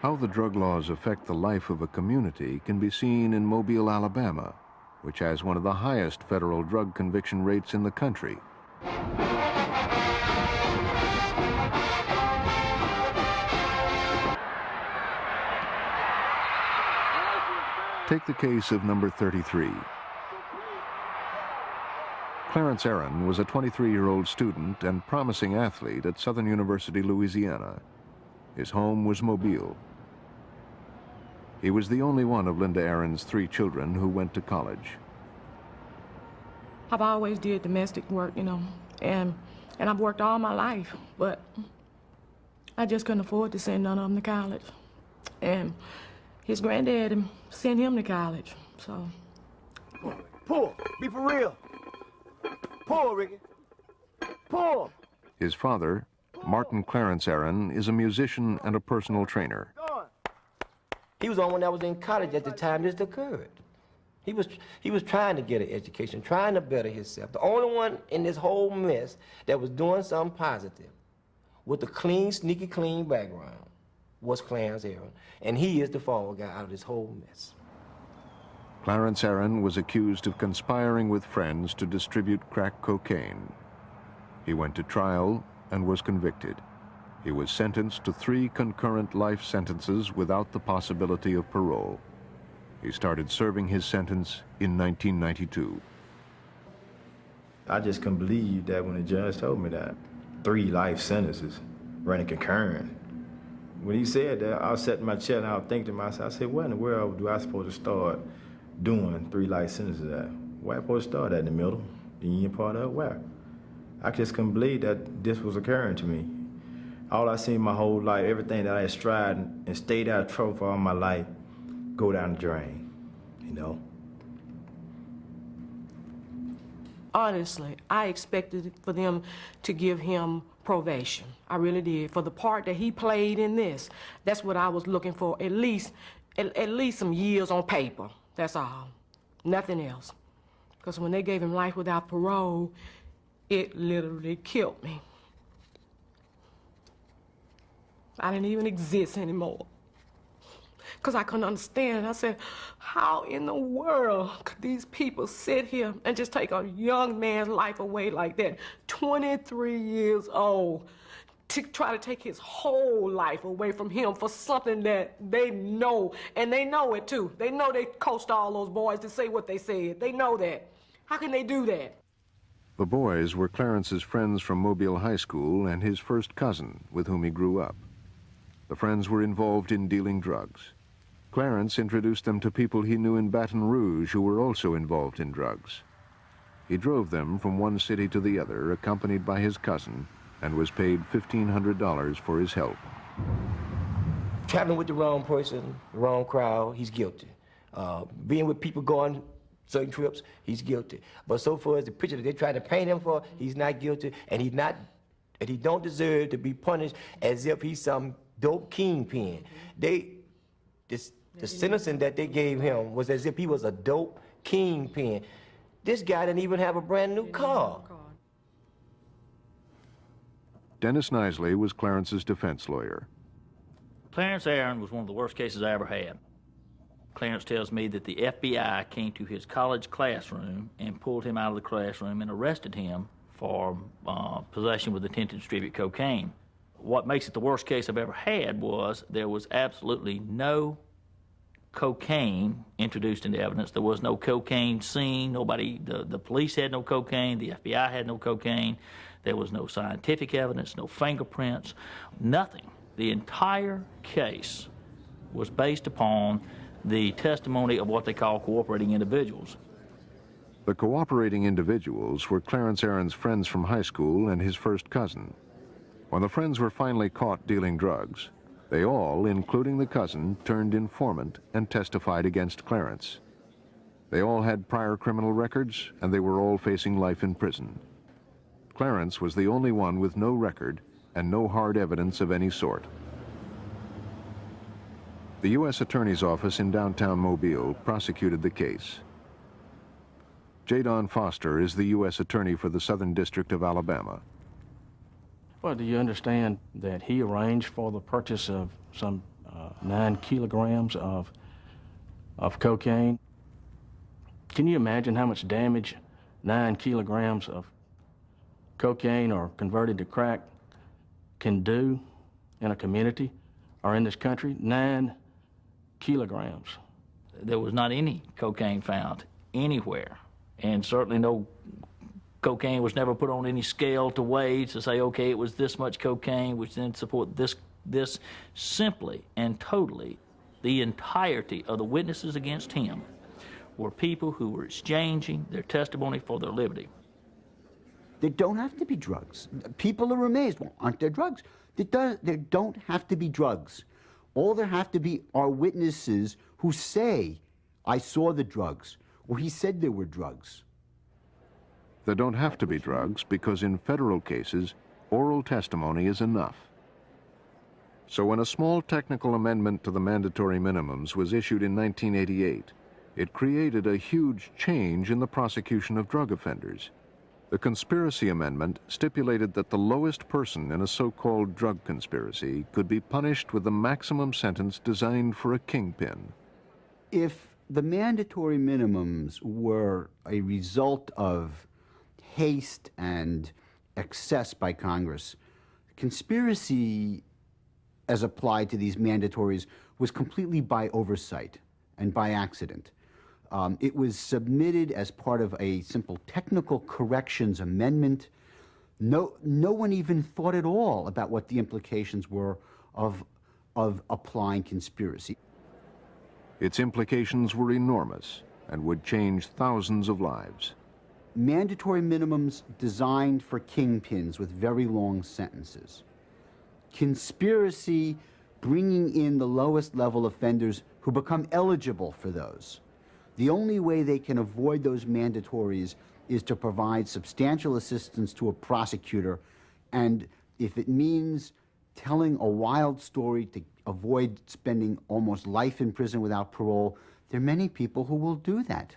How the drug laws affect the life of a community can be seen in Mobile, Alabama, which has one of the highest federal drug conviction rates in the country. Take the case of number 33. Clarence Aaron was a 23-year-old student and promising athlete at Southern University, Louisiana. His home was Mobile. He was the only one of Linda Aaron's 3 children who went to college. I've always did domestic work, you know, and I've worked all my life, but I just couldn't afford to send none of them to college. And his granddad sent him to college, so. Pull, be for real. Pull, Ricky. Pull. His father, Martin Clarence Aaron, is a musician and a personal trainer. He was the only one that was in college at the time this occurred. He was trying to get an education, trying to better himself. The only one in this whole mess that was doing something positive with a clean, sneaky clean background was Clarence Aaron. And he is the fall guy out of this whole mess. Clarence Aaron was accused of conspiring with friends to distribute crack cocaine. He went to trial and was convicted. He was sentenced to 3 concurrent life sentences without the possibility of parole. He started serving his sentence in 1992. I just couldn't believe that when the judge told me that. 3 life sentences, running concurrent. When he said that, I was sitting in my chair and I was thinking to myself, I said, what in the world do I supposed to start doing 3 life sentences at? Where am I supposed to start at, in the middle? The union part of it? Where? I just couldn't believe that this was occurring to me. All I seen my whole life, everything that I had strived and stayed out of trouble for all my life, go down the drain, you know? Honestly, I expected for them to give him probation. I really did. For the part that he played in this, that's what I was looking for, at least some years on paper. That's all. Nothing else. Because when they gave him life without parole, it literally killed me. I didn't even exist anymore. Because I couldn't understand. I said, how in the world could these people sit here and just take a young man's life away like that, 23 years old, to try to take his whole life away from him for something that they know, and they know it too. They know they coached all those boys to say what they said. They know that. How can they do that? The boys were Clarence's friends from Mobile High School and his first cousin with whom he grew up. The friends were involved in dealing drugs. Clarence introduced them to people he knew in Baton Rouge who were also involved in drugs. He drove them from one city to the other, accompanied by his cousin, and was paid $1,500 for his help. Traveling with the wrong person, the wrong crowd, he's guilty. Being with people going certain trips, he's guilty. But so far as the picture that they try to paint him for, he's not guilty, and he don't deserve to be punished as if he's some dope kingpin. The sentencing that they gave him was as if he was a dope kingpin. This guy didn't even have a brand new car. Dennis Nisley was Clarence's defense lawyer. Clarence Aaron was one of the worst cases I ever had. Clarence tells me that the FBI came to his college classroom and pulled him out of the classroom and arrested him for possession with intent to distribute cocaine. What makes it the worst case I've ever had was there was absolutely no cocaine introduced into evidence. There was no cocaine seen. The police had no cocaine. The FBI had no cocaine. There was no scientific evidence, no fingerprints, nothing. The entire case was based upon the testimony of what they call cooperating individuals. The cooperating individuals were Clarence Aaron's friends from high school and his first cousin. When the friends were finally caught dealing drugs, they all, including the cousin, turned informant and testified against Clarence. They all had prior criminal records, and they were all facing life in prison. Clarence was the only one with no record and no hard evidence of any sort. The U.S. Attorney's Office in downtown Mobile prosecuted the case. J. Don Foster is the U.S. Attorney for the Southern District of Alabama. Well, do you understand that he arranged for the purchase of some 9 kilograms of cocaine. Can you imagine how much damage 9 kilograms of cocaine or converted to crack can do in a community or in this country? 9 kilograms. There was not any cocaine found anywhere, and certainly no cocaine was never put on any scale to weigh to say, okay, it was this much cocaine, which then support this simply and totally. The entirety of the witnesses against him were people who were exchanging their testimony for their liberty. There don't have to be drugs. People are amazed. Well, aren't there drugs? There don't have to be drugs. All there have to be are witnesses who say, I saw the drugs, or he said there were drugs. There don't have to be drugs because in federal cases, oral testimony is enough. So when a small technical amendment to the mandatory minimums was issued in 1988, it created a huge change in the prosecution of drug offenders. The conspiracy amendment stipulated that the lowest person in a so-called drug conspiracy could be punished with the maximum sentence designed for a kingpin. If the mandatory minimums were a result of haste and excess by Congress, conspiracy as applied to these mandatories was completely by oversight and by accident. It was submitted as part of a simple technical corrections amendment. No one even thought at all about what the implications were of applying conspiracy. Its implications were enormous and would change thousands of lives. Mandatory minimums designed for kingpins with very long sentences. Conspiracy bringing in the lowest level offenders who become eligible for those. The only way they can avoid those mandatories is to provide substantial assistance to a prosecutor, and if it means telling a wild story to avoid spending almost life in prison without parole, there are many people who will do that.